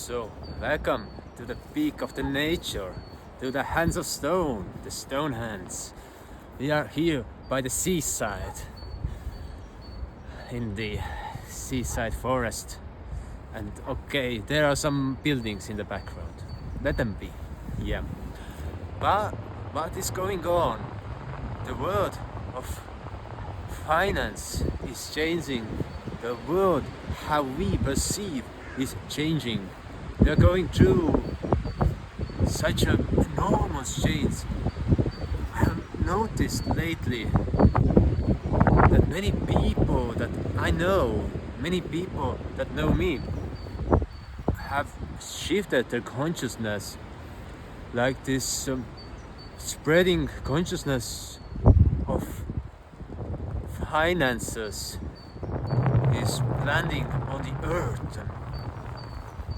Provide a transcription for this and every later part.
So, welcome to the peak of the nature, to the hands of stone, the stone hands. We are here by the seaside, in the seaside forest. And okay, there are some buildings in the background. Let them be, yeah. But what is going on? The world of finance is changing. The world, how we perceive, is changing. We are going through such an enormous change. I have noticed lately that many people that I know, many people that know me, have shifted their consciousness, like this spreading consciousness of finances is landing on the earth.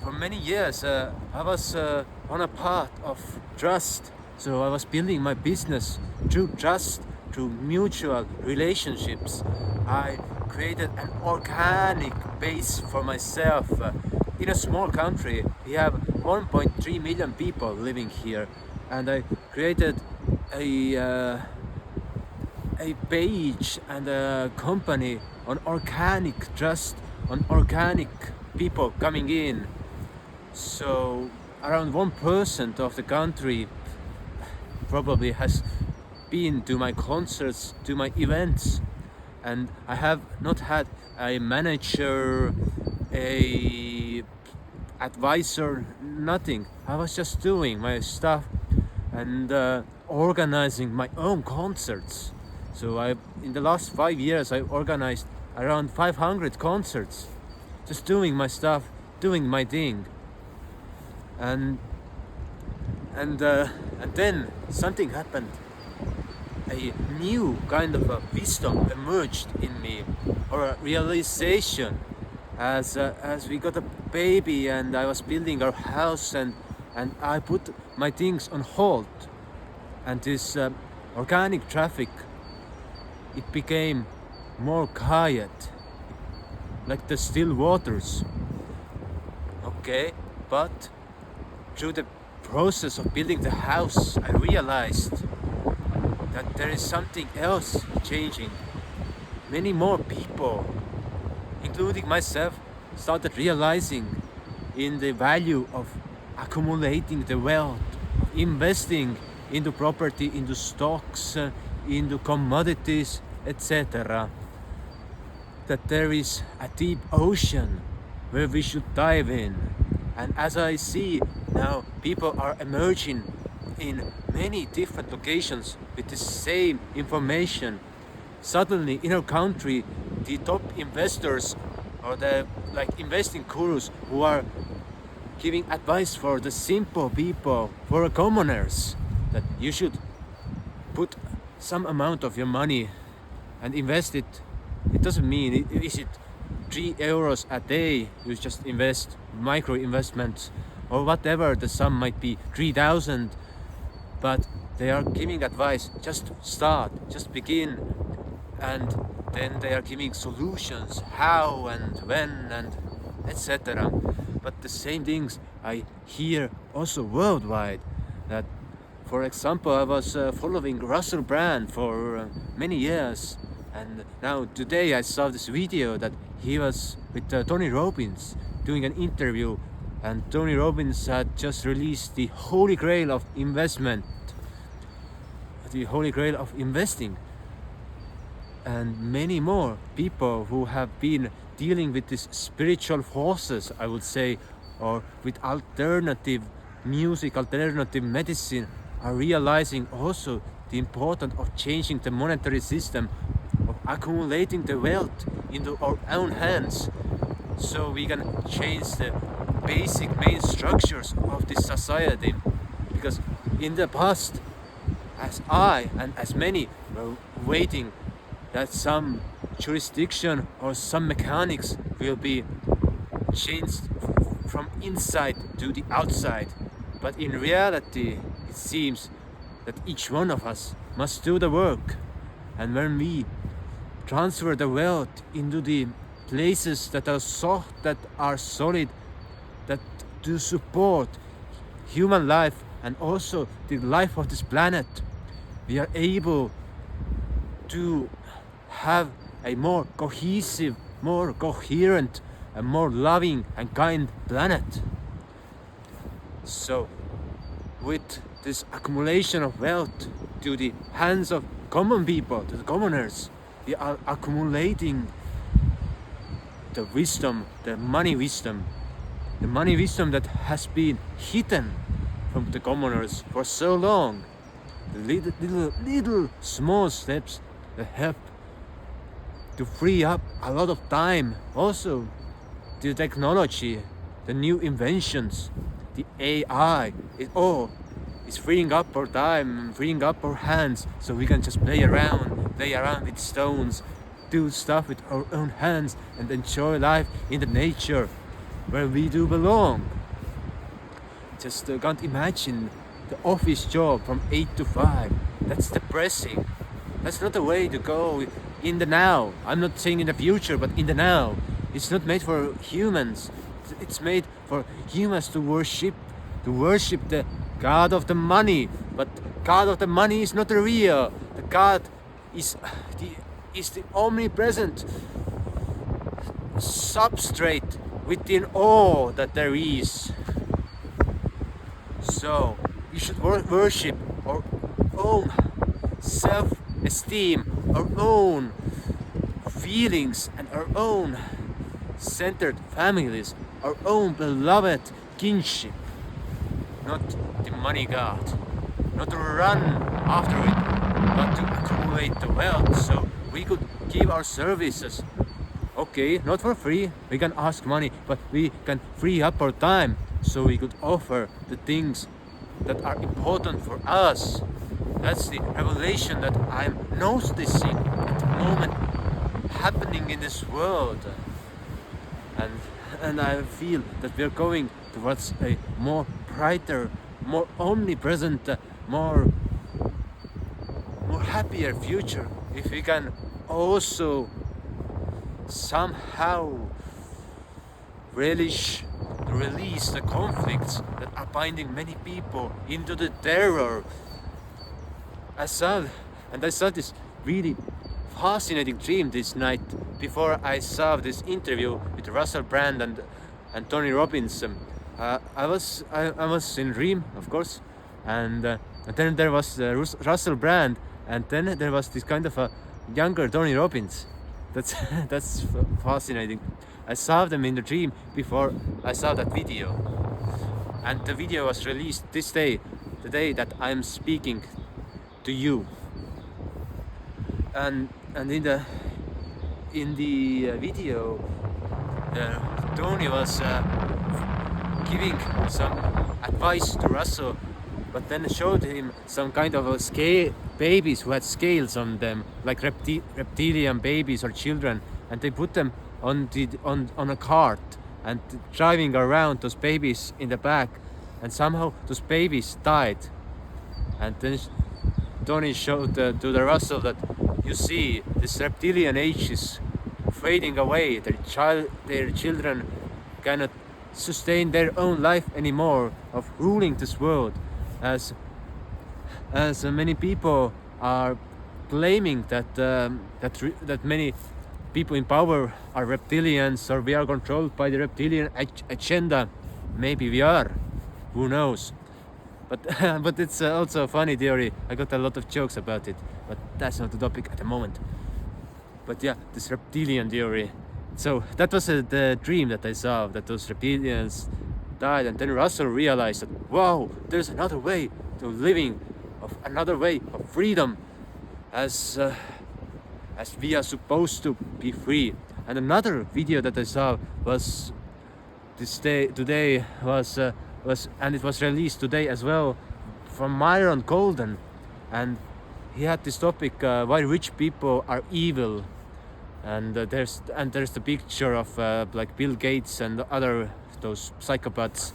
For many years I was on a path of trust, so I was building my business through trust, through mutual relationships. I created an organic base for myself. In a small country, we have 1.3 million people living here, and I created a page and a company on organic trust, on organic people coming in. So around 1% of the country probably has been to my concerts, to my events, and I have not had a manager, a advisor, nothing. I was just doing my stuff and organizing my own concerts. So in the last 5 years I organized around 500 concerts, just doing my stuff, doing my thing. And then something happened. A new kind of a wisdom emerged in me, or a realization, as we got a baby and I was building our house, and I put my things on hold, and this organic traffic, it became more quiet, like the still waters. Okay, but through the process of building the house, I realized that there is something else changing. Many more people, including myself, started realizing in the value of accumulating the wealth, of investing into property, into stocks, into commodities, etc. That there is a deep ocean where we should dive in. And as I see now, people are emerging in many different locations with the same information. Suddenly in our country, the top investors, or the investing gurus, who are giving advice for the simple people, for commoners, that you should put some amount of your money and invest it. It doesn't mean, is it 3 euros a day, you just invest, micro investments, or whatever the sum might be, 3,000, but they are giving advice, just start, just begin, and then they are giving solutions, how and when and etc. But the same things I hear also worldwide, that for example, I was following Russell Brand for many years, and now today I saw this video that he was with Tony Robbins doing an interview, and Tony Robbins had just released the Holy Grail of investment, the Holy Grail of investing. And many more people who have been dealing with these spiritual forces, I would say, or with alternative music, alternative medicine, are realizing also the importance of changing the monetary system, of accumulating the wealth into our own hands, so we can change the basic main structures of this society. Because in the past, as I and as many were waiting that some jurisdiction or some mechanics will be changed from inside to the outside, but in reality it seems that each one of us must do the work. And when we transfer the wealth into the places that are soft, that are solid, that to support human life and also the life of this planet, we are able to have a more cohesive, more coherent, and more loving and kind planet. So, with this accumulation of wealth to the hands of common people, to the commoners, we are accumulating the wisdom, the money wisdom that has been hidden from the commoners for so long. The little small steps that help to free up a lot of time. Also, the technology, the new inventions, the AI, it all is freeing up our time, freeing up our hands, so we can just play around with stones, do stuff with our own hands, and enjoy life in the nature where we do belong. Just can't imagine the office job from 8 to 5. That's depressing. That's not the way to go in the now. I'm not saying in the future, but in the now. It's not made for humans. It's made for humans to worship the God of the money. But God of the money is not real. The God is the omnipresent substrate within all that there is. So we should worship our own self-esteem, our own feelings, and our own centered families, our own beloved kinship, not the money god, not to run after it, but to accumulate the wealth so we could give our services. Okay, not for free, we can ask money, but we can free up our time so we could offer the things that are important for us. That's the revelation that I'm noticing at the moment happening in this world. And I feel that we're going towards a more brighter, more omnipresent, more happier future if we can also somehow release the conflicts that are binding many people into the terror. I saw this really fascinating dream this night before I saw this interview with Russell Brand and Tony Robbins. I was in dream, of course, and then there was Russell Brand, and then there was this kind of a younger Tony Robbins. That's fascinating. I saw them in the dream before I saw that video, and the video was released this day, the day that I'm speaking to you. And in the video, Tony was giving some advice to Russell, but then showed him some kind of babies who had scales on them, like reptilian babies or children, and they put them on a cart and driving around those babies in the back, and somehow those babies died. And then Tony showed to the Russell that, you see, this reptilian age is fading away. Their children cannot sustain their own life anymore of ruling this world, as many people are claiming that many people in power are reptilians, or we are controlled by the reptilian agenda. Maybe we are, who knows. But it's also a funny theory. I got a lot of jokes about it, but that's not the topic at the moment. But yeah, this reptilian theory. So that was the dream that I saw, that those reptilians died, and then Russell realized that, wow, there's another way to living, another way of freedom, as we are supposed to be free. And another video that I saw was today, and it was released today as well, from Myron Golden, and he had this topic, why rich people are evil, and there's the picture of like Bill Gates and other those psychopaths.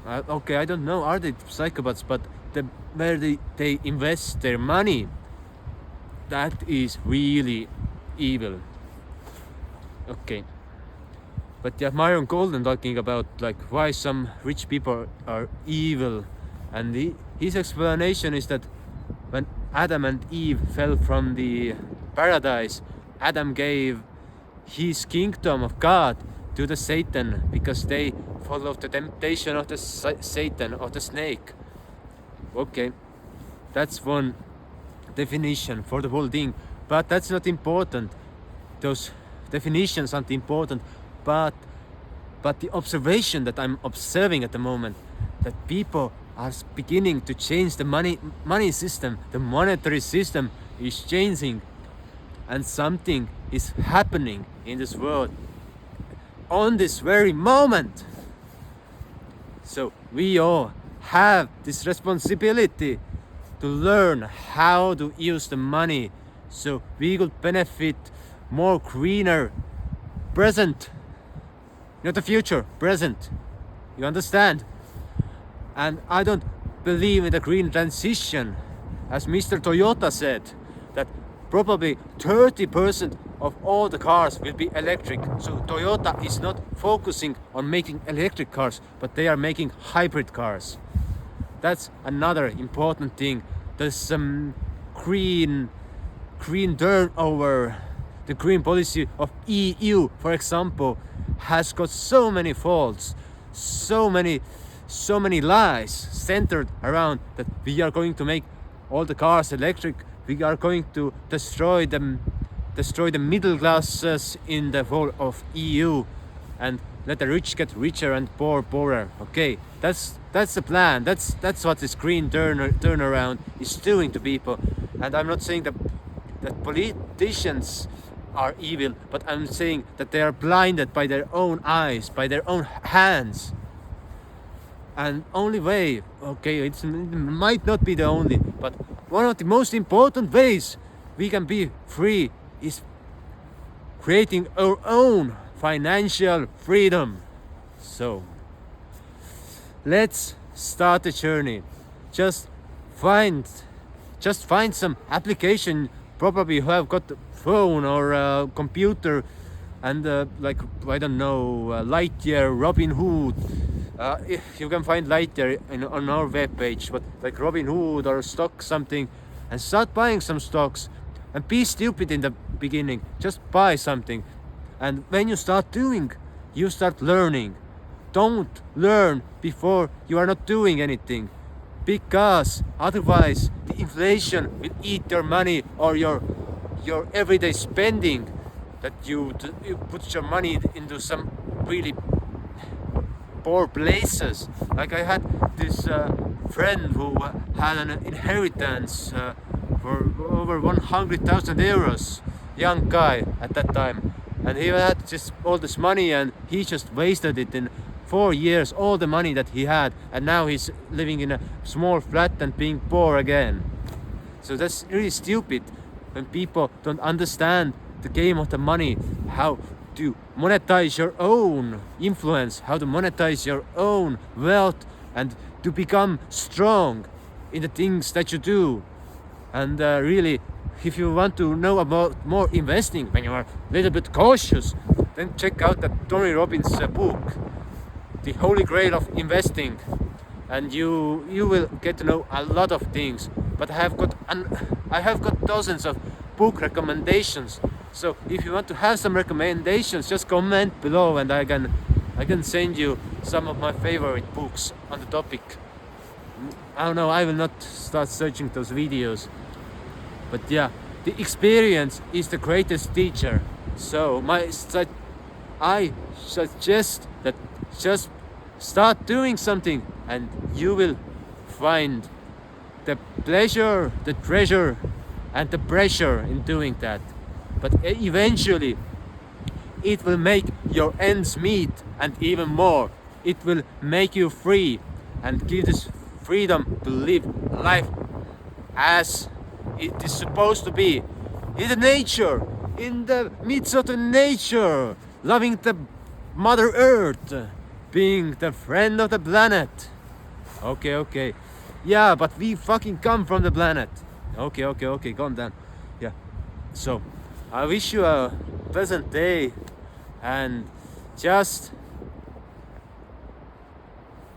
Okay, I don't know, are they psychopaths, but where they invest their money, that is really evil. Okay, But yeah, Myron Golden talking about like why some rich people are evil, and his explanation is that when Adam and Eve fell from the paradise, Adam gave his kingdom of God to the Satan because they followed the temptation of the Satan, of the snake. Okay, that's one definition for the whole thing, but that's not important. Those definitions aren't important, but the observation that I'm observing at the moment, that people are beginning to change the money system, the monetary system is changing, and something is happening in this world on this very moment. So we all have this responsibility to learn how to use the money so we could benefit more greener present, not the future, present. You understand? And I don't believe in the green transition. As Mr. Toyota said, that probably 30% of all the cars will be electric. So Toyota is not focusing on making electric cars, but they are making hybrid cars. That's another important thing. There's some green turnover. The green policy of EU, for example, has got so many faults, so many lies centered around that we are going to make all the cars electric. We are going to destroy the middle classes in the whole of EU, and let the rich get richer and poor poorer. Okay, that's the plan. That's what this green turnaround is doing to people. And I'm not saying that politicians are evil, but I'm saying that they are blinded by their own eyes, by their own hands. And only way, okay, it might not be the only, but one of the most important ways we can be free is creating our own financial freedom. So let's start the journey. Just find some application. Probably you have got a phone or a computer, and like, I don't know, Lightyear, Robinhood. You can find Lightyear on our webpage, but like Robinhood or stock something, and start buying some stocks. And be stupid in the beginning. Just buy something, and when you start doing, you start learning. Don't learn before you are not doing anything, because otherwise the inflation will eat your money, or your everyday spending, that you put your money into some really poor places. Like I had this friend who had an inheritance for over 100,000 euros, young guy at that time, and he had just all this money, and he just wasted it in 4 years, all the money that he had, and now he's living in a small flat and being poor again. So that's really stupid when people don't understand the game of the money, how to monetize your own influence, how to monetize your own wealth, and to become strong in the things that you do. And really, if you want to know about more investing, when you are a little bit cautious, then check out that Tony Robbins book, The Holy Grail of Investing, and you will get to know a lot of things. But I have got dozens of book recommendations. So if you want to have some recommendations, just comment below, and I can send you some of my favorite books on the topic. I don't know, I will not start searching those videos. But yeah, the experience is the greatest teacher. So I suggest that just start doing something, and you will find the pleasure, the treasure, and the pressure in doing that. But eventually it will make your ends meet, and even more, it will make you free and give this freedom to live life as it is supposed to be, in the nature, in the midst of the nature, loving the Mother Earth, being the friend of the planet. Okay. Yeah, but we fucking come from the planet. Okay, calm down. Yeah. So I wish you a pleasant day, and Just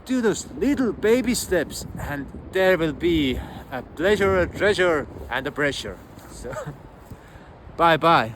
do those little baby steps, and there will be a pleasure, a treasure, and a pressure. So, bye bye.